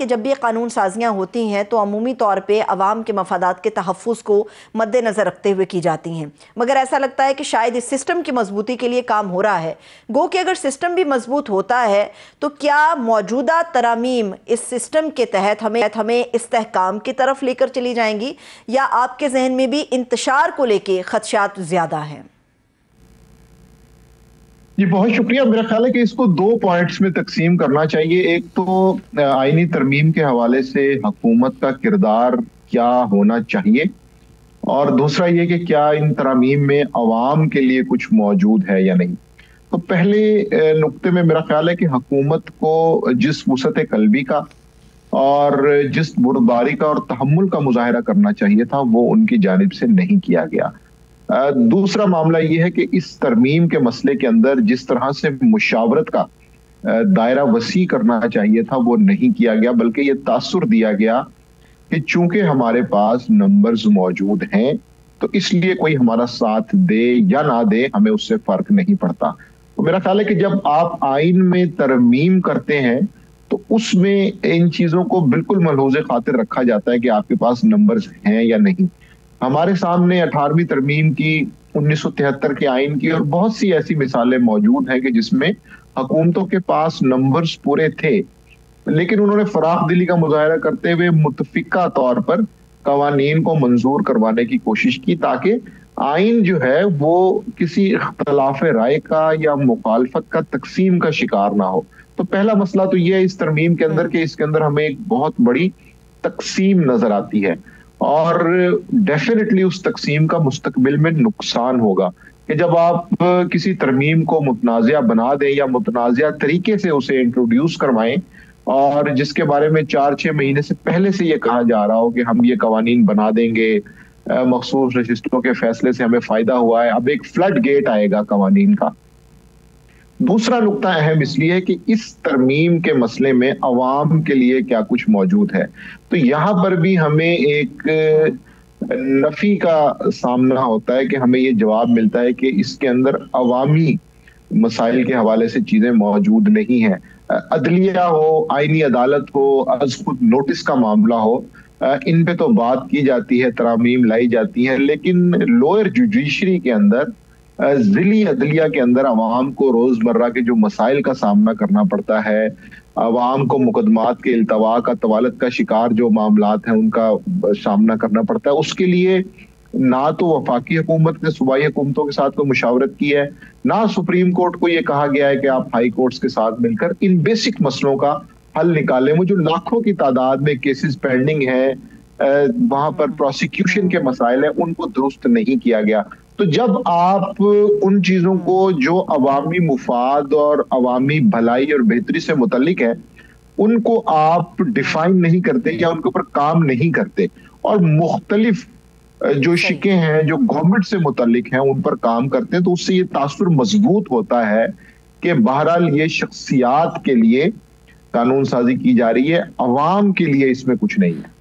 کہ جب بھی قانون سازیاں ہوتی ہیں تو عمومی طور پہ عوام کے مفادات کے تحفظ کو مد نظر رکھتے ہوئے کی جاتی ہیں، مگر ایسا لگتا ہے کہ شاید اس سسٹم کی مضبوطی کے لیے کام ہو رہا ہے۔ گو کہ اگر سسٹم بھی مضبوط ہوتا ہے تو کیا موجودہ ترامیم اس سسٹم کے تحت ہمیں استحکام کی طرف لے کر چلی جائیں گی، یا آپ کے ذہن میں بھی انتشار کو لے کے خدشات زیادہ ہیں؟ جی بہت شکریہ۔ میرا خیال ہے کہ اس کو دو پوائنٹس میں تقسیم کرنا چاہیے۔ ایک تو آئینی ترمیم کے حوالے سے حکومت کا کردار کیا ہونا چاہیے، اور دوسرا یہ کہ کیا ان ترامیم میں عوام کے لیے کچھ موجود ہے یا نہیں۔ تو پہلے نقطے میں میرا خیال ہے کہ حکومت کو جس وسعت قلبی کا اور جس بردباری کا اور تحمل کا مظاہرہ کرنا چاہیے تھا وہ ان کی جانب سے نہیں کیا گیا۔ دوسرا معاملہ یہ ہے کہ اس ترمیم کے مسئلے کے اندر جس طرح سے مشاورت کا دائرہ وسیع کرنا چاہیے تھا وہ نہیں کیا گیا، بلکہ یہ تاثر دیا گیا کہ چونکہ ہمارے پاس نمبرز موجود ہیں تو اس لیے کوئی ہمارا ساتھ دے یا نہ دے ہمیں اس سے فرق نہیں پڑتا۔ تو میرا خیال ہے کہ جب آپ آئین میں ترمیم کرتے ہیں تو اس میں ان چیزوں کو بالکل ملحوظ خاطر رکھا جاتا ہے کہ آپ کے پاس نمبرز ہیں یا نہیں۔ ہمارے سامنے 18ویں ترمیم کی، 1973 کے آئین کی اور بہت سی ایسی مثالیں موجود ہیں کہ جس میں حکومتوں کے پاس نمبرز پورے تھے، لیکن انہوں نے فراخ دلی کا مظاہرہ کرتے ہوئے متفقہ طور پر قوانین کو منظور کروانے کی کوشش کی تاکہ آئین جو ہے وہ کسی اختلاف رائے کا یا مخالفت کا تقسیم کا شکار نہ ہو۔ تو پہلا مسئلہ تو یہ ہے اس ترمیم کے اندر کہ اس کے اندر ہمیں ایک بہت بڑی تقسیم نظر آتی ہے، اور ڈیفینیٹلی اس تقسیم کا مستقبل میں نقصان ہوگا کہ جب آپ کسی ترمیم کو متنازعہ بنا دیں یا متنازعہ طریقے سے اسے انٹروڈیوس کروائیں، اور جس کے بارے میں 4-6 مہینے سے پہلے سے یہ کہا جا رہا ہو کہ ہم یہ قوانین بنا دیں گے، مخصوص رجسٹروں کے فیصلے سے ہمیں فائدہ ہوا ہے، اب ایک فلڈ گیٹ آئے گا قوانین کا۔ دوسرا نقطہ اہم اس لیے کہ اس ترمیم کے مسئلے میں عوام کے لیے کیا کچھ موجود ہے۔ تو یہاں پر بھی ہمیں ایک نفی کا سامنا ہوتا ہے کہ ہمیں یہ جواب ملتا ہے کہ اس کے اندر عوامی مسائل کے حوالے سے چیزیں موجود نہیں ہیں۔ عدلیہ ہو، آئینی عدالت ہو، از خود نوٹس کا معاملہ ہو، ان پہ تو بات کی جاتی ہے، ترامیم لائی جاتی ہیں، لیکن لوئر جوڈیشری کے اندر، ضلعی عدلیہ کے اندر عوام کو روزمرہ کے جو مسائل کا سامنا کرنا پڑتا ہے، عوام کو مقدمات کے التوا کا، طوالت کا شکار جو معاملات ہیں ان کا سامنا کرنا پڑتا ہے، اس کے لیے نہ تو وفاقی حکومت نے صوبائی حکومتوں کے ساتھ کوئی مشاورت کی ہے، نہ سپریم کورٹ کو یہ کہا گیا ہے کہ آپ ہائی کورٹس کے ساتھ مل کر ان بیسک مسئلوں کا حل نکالیں۔ وہ جو لاکھوں کی تعداد میں کیسز پینڈنگ ہیں، وہاں پر پروسیکیوشن کے مسائل ہیں، ان کو درست نہیں کیا گیا۔ تو جب آپ ان چیزوں کو جو عوامی مفاد اور عوامی بھلائی اور بہتری سے متعلق ہے ان کو آپ ڈیفائن نہیں کرتے یا ان کے اوپر کام نہیں کرتے، اور مختلف جو شکیں ہیں جو گورنمنٹ سے متعلق ہیں ان پر کام کرتے ہیں، تو اس سے یہ تاثر مضبوط ہوتا ہے کہ بہرحال یہ شخصیات کے لیے قانون سازی کی جا رہی ہے، عوام کے لیے اس میں کچھ نہیں ہے۔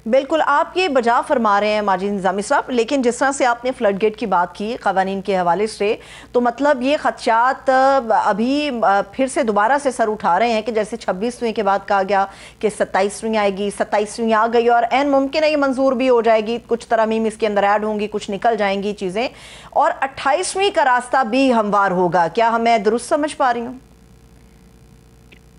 بالکل آپ یہ بجا فرما رہے ہیں ماجد نظامی صاحب، لیکن جس طرح سے آپ نے فلڈ گیٹ کی بات کی قوانین کے حوالے سے، تو مطلب یہ خدشات ابھی پھر سے دوبارہ سے سر اٹھا رہے ہیں کہ جیسے 26ویں کے بعد کہا گیا کہ 27ویں آئے گی، 27ویں آ گئی اور عین ممکن ہے یہ منظور بھی ہو جائے گی، کچھ ترامیم اس کے اندر ایڈ ہوں گی، کچھ نکل جائیں گی چیزیں، اور 28ویں کا راستہ بھی ہموار ہوگا۔ کیا ہمیں درست سمجھ پا رہی ہوں؟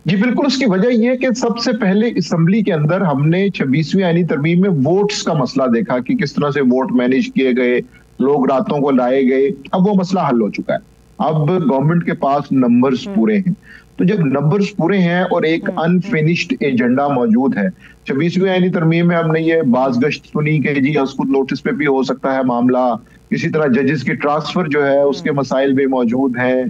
جی بالکل، اس کی وجہ یہ ہے کہ سب سے پہلے اسمبلی کے اندر ہم نے 26ویں آئینی ترمیم میں ووٹس کا مسئلہ دیکھا کہ کس طرح سے ووٹ مینیج کیے گئے، لوگ راتوں کو لائے گئے۔ اب وہ مسئلہ حل ہو چکا ہے، اب گورنمنٹ کے پاس نمبرز پورے ہیں۔ تو جب نمبرز پورے ہیں اور ایک انفینشڈ ایجنڈا موجود ہے، 26ویں آئینی ترمیم میں ہم نے یہ باز گشت سنی کہ جی اس کو نوٹس پہ بھی ہو سکتا ہے معاملہ، اسی طرح ججز کی ٹرانسفر جو ہے اس کے مسائل بھی موجود ہیں،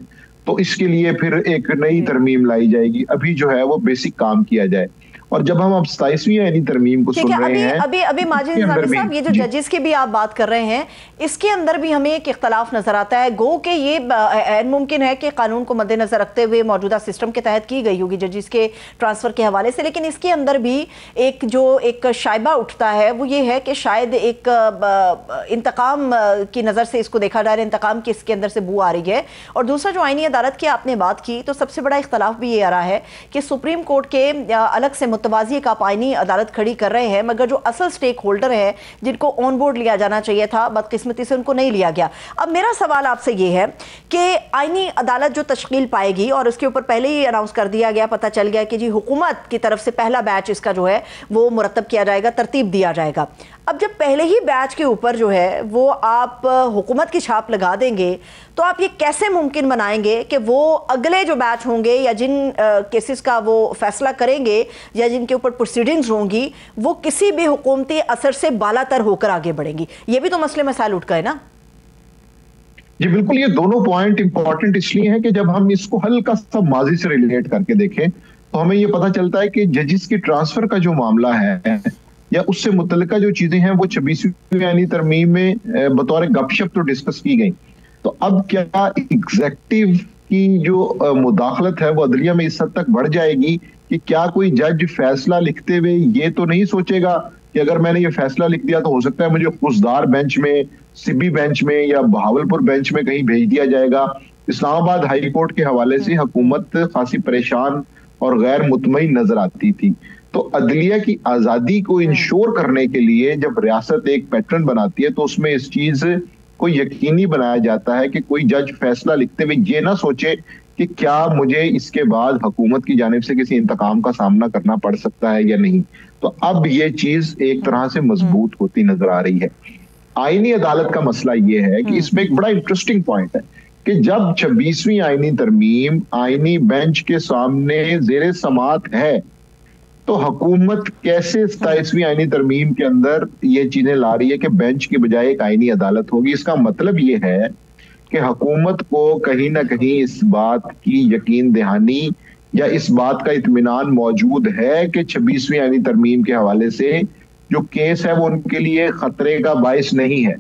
تو اس کے لیے پھر ایک نئی ترمیم لائی جائے گی۔ ابھی جو ہے وہ بیسک کام کیا جائے۔ और जब हम अब 27वीं आईनी तरमीम को सुन रहे हैं, अभी माजिद निज़ामी साहब, ये जो जजेस की भी आप बात कर रहे हैं, इसके अंदर भी हमें एक इख्तलाफ नजर आता है। गो कि ये मुमकिन है कि कानून को मद्देनजर रखते हुए मौजूदा सिस्टम के तहत की गई होगी जजेस के ट्रांसफर के हवाले से, लेकिन इसके अंदर भी एक शायबा उठता है, वो ये है कि शायद एक इंतकाम की नज़र से इसको देखा जा रहा है, इंतकाम की इसके अंदर से बू आ रही है। और दूसरा, जो आईनी अदालत की आपने बात की, तो सबसे बड़ा इख्तलाफ भी ये आ रहा है कि सुप्रीम कोर्ट के अलग से मुतवाज़ी एक आप आईनी अदालत खड़ी कर रहे हैं, मगर जो असल स्टेक होल्डर है जिनको ऑन बोर्ड लिया जाना चाहिए था, बदकिस्मती से उनको नहीं लिया गया। अब मेरा सवाल आपसे ये है कि आईनी अदालत जो तश्कील पाएगी, और उसके ऊपर पहले ही अनाउंस कर दिया गया, पता चल गया कि जी हुकूमत की तरफ से पहला बैच इसका जो है वो मुरतब किया जाएगा, तरतीब दिया जाएगा। अब जब पहले ही बैच के ऊपर जो है वो आप हुकूमत की छाप लगा देंगे, तो आप ये कैसे मुमकिन बनाएंगे कि वो अगले जो बैच होंगे या जिन केसेस का वो फैसला करेंगे या जिनके ऊपर प्रोसीडिंग्स होंगी, वो किसी भी हुकूमती असर से बालातर होकर आगे बढ़ेंगी? ये भी तो मसले मसाइल उठ गए ना। जी बिल्कुल, ये दोनों पॉइंट इंपॉर्टेंट इसलिए है कि जब हम इसको हल्का सा माजी से रिलेट करके देखें तो हमें ये पता चलता है कि जजिस की ट्रांसफर का जो मामला है या उससे मुतल्लिका जो चीजें हैं वो 26वीं आईनी तरमीम में बतौर गपशप तो डिस्कस की गई। तो अब क्या एग्जेक्टिव की जो मुदाखलत है वो अदलिया में इस हद तक बढ़ जाएगी कि क्या कोई जज फैसला लिखते हुए ये तो नहीं सोचेगा कि अगर मैंने ये फैसला लिख दिया तो हो सकता है मुझे खुशदार बेंच में, सिबी बेंच में या बहावलपुर बेंच में कहीं भेज दिया जाएगा। इस्लामाबाद हाई कोर्ट के हवाले से हुकूमत खासी परेशान और गैर मुतमईन नजर आती थी। तो अदलिया की आजादी को इंश्योर करने के लिए जब रियासत एक पैटर्न बनाती है तो उसमें इस चीज को यकीनी बनाया जाता है कि कोई जज फैसला लिखते हुए ये ना सोचे कि क्या मुझे इसके बाद हुकूमत की जानिब से किसी इंतकाम का सामना करना पड़ सकता है या नहीं। तो अब ये चीज एक तरह से मजबूत होती नजर आ रही है। आईनी अदालत का मसला ये है कि इसमें एक बड़ा इंटरेस्टिंग पॉइंट है कि जब 26वीं आईनी तरमीम आईनी बेंच के सामने जेर समात है तो हुकूमत कैसे 27वीं आईनी तरमीम के अंदर ये चीजें ला रही है कि बेंच की बजाय एक आईनी अदालत होगी। इसका मतलब ये है कि हुकूमत को कहीं ना कहीं इस बात की यकीन दहानी या इस बात का इत्मीनान मौजूद है कि 26वीं आईनी तरमीम के हवाले से जो केस है वो उनके लिए खतरे का बायस नहीं है।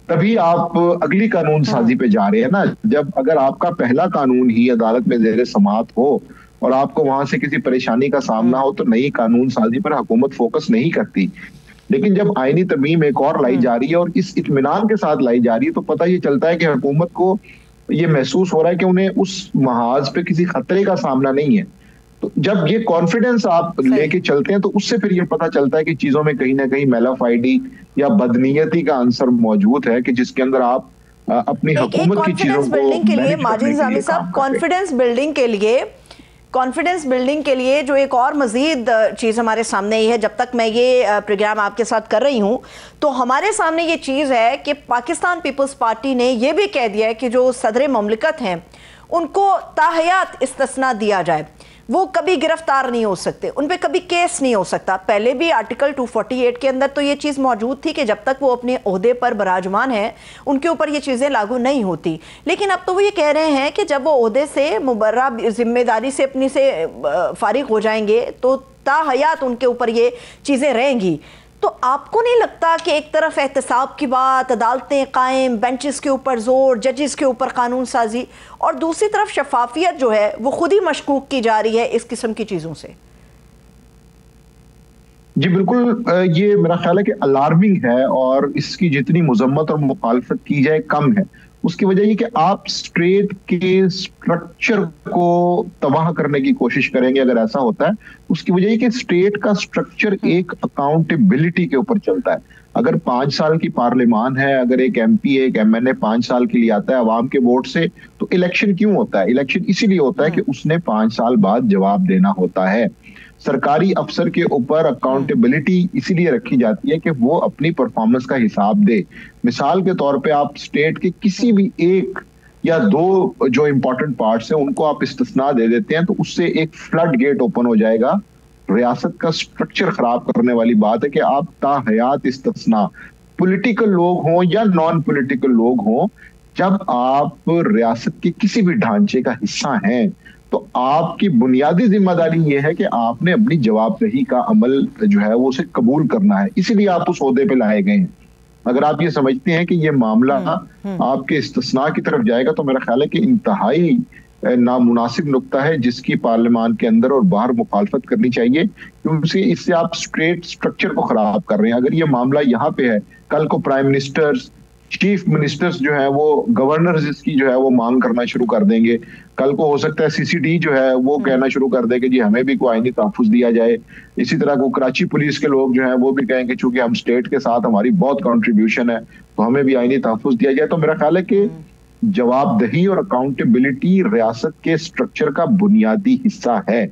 तभी आप अगली कानून साजी पे जा रहे हैं ना। जब अगर आपका पहला कानून ही अदालत में जेर समात हो और आपको वहां से किसी परेशानी का सामना हो तो नई कानून साजी पर हुकूमत फोकस नहीं करती। लेकिन जब आईनी तरमीम एक और लाई जा रही है और इस इत्मीनान के साथ लाई जा रही है तो पता ये चलता है कि हुकूमत को ये महसूस हो रहा है कि उन्हें उस महाज पे किसी खतरे का सामना नहीं है। तो जब ये कॉन्फिडेंस आप लेके चलते हैं तो उससे फिर ये पता चलता है कि चीजों में कहीं ना कहीं मेलाफाइडी या बदनीयती का आंसर मौजूद है कि जिसके अंदर आप अपनी हुकूमत की चीजों को बिल्डिंग के लिए माजिद निज़ामी साहब, कॉन्फिडेंस बिल्डिंग के लिए जो एक और मजीद चीज़ हमारे सामने ही है, जब तक मैं ये प्रोग्राम आपके साथ कर रही हूँ तो हमारे सामने ये चीज़ है कि पाकिस्तान पीपल्स पार्टी ने ये भी कह दिया है कि जो सदर मुमलिकत हैं उनको ताहयात इस्तिस्ना दिया जाए, वो कभी गिरफ्तार नहीं हो सकते, उन पे कभी केस नहीं हो सकता। पहले भी आर्टिकल 248 के अंदर तो ये चीज़ मौजूद थी कि जब तक वो अपने ओहदे पर बराजमान है उनके ऊपर ये चीज़ें लागू नहीं होती। लेकिन अब तो वो ये कह रहे हैं कि जब वो ओहदे से मुबर्रा जिम्मेदारी से अपनी से फारिग हो जाएंगे तो ताहयात उनके ऊपर ये चीज़ें रहेंगी। तो आपको नहीं लगता कि एक तरफ एहतसाब की बात, अदालतें कायम, बेंचेस के ऊपर जोर, जजेस के ऊपर कानून साजी, और दूसरी तरफ शफाफियत जो है वो खुद ही मशकूक की जा रही है इस किस्म की चीज़ों से? जी बिल्कुल, ये मेरा ख्याल है कि अलार्मिंग है और इसकी जितनी मुजम्मत और मुखालफत की जाए कम है। उसकी वजह ये कि आप स्टेट के स्ट्रक्चर को तबाह करने की कोशिश करेंगे अगर ऐसा होता है। उसकी वजह ये कि स्टेट का स्ट्रक्चर एक अकाउंटेबिलिटी के ऊपर चलता है। अगर 5 साल की पार्लियामान है, अगर एक MP एक MNA 5 साल के लिए आता है अवाम के वोट से, तो इलेक्शन क्यों होता है? इलेक्शन इसीलिए होता है कि उसने 5 साल बाद जवाब देना होता है। सरकारी अफसर के ऊपर अकाउंटेबिलिटी इसीलिए रखी जाती है कि वो अपनी परफॉर्मेंस का हिसाब दे। मिसाल के तौर पे आप स्टेट के किसी भी एक या दो जो इंपॉर्टेंट पार्ट्स हैं उनको आप इस्तिस्ना दे देते हैं तो उससे एक फ्लड गेट ओपन हो जाएगा। रियासत का स्ट्रक्चर खराब करने वाली बात है कि आप ताहयात इस्तिस्ना, पॉलिटिकल लोग हों या नॉन पॉलिटिकल लोग हों, जब आप रियासत के किसी भी ढांचे का हिस्सा हैं तो आपकी बुनियादी जिम्मेदारी ये है कि आपने अपनी जवाबदेही का अमल जो है वो उसे कबूल करना है, इसीलिए आप उस ओहदे पे लाए गए हैं। अगर आप ये समझते हैं कि ये मामला आपके इस्तिस्ना की तरफ जाएगा, तो मेरा ख्याल है कि इंतहाई नामुनासिब नुक्ता है, जिसकी पार्लियामान के अंदर और बाहर मुखालफत करनी चाहिए, क्योंकि इससे आप स्ट्रेट स्ट्रक्चर को खराब कर रहे हैं। अगर ये मामला यहाँ पे है, कल को प्राइम मिनिस्टर्स, चीफ मिनिस्टर्स जो है वो गवर्नर्स इसकी जो है वो मांग करना शुरू कर देंगे। कल को हो सकता है सीसीडी जो है वो कहना शुरू कर दे कि जी हमें भी कोई आईनी तहफ्फुज दिया जाए। इसी तरह को कराची पुलिस के लोग जो हैं वो भी कहेंगे चूंकि हम स्टेट के साथ हमारी बहुत कंट्रीब्यूशन है तो हमें भी आईनी तहफ्फुज दिया जाए। तो मेरा ख्याल है कि जवाबदेही और अकाउंटेबिलिटी रियासत के स्ट्रक्चर का बुनियादी हिस्सा है।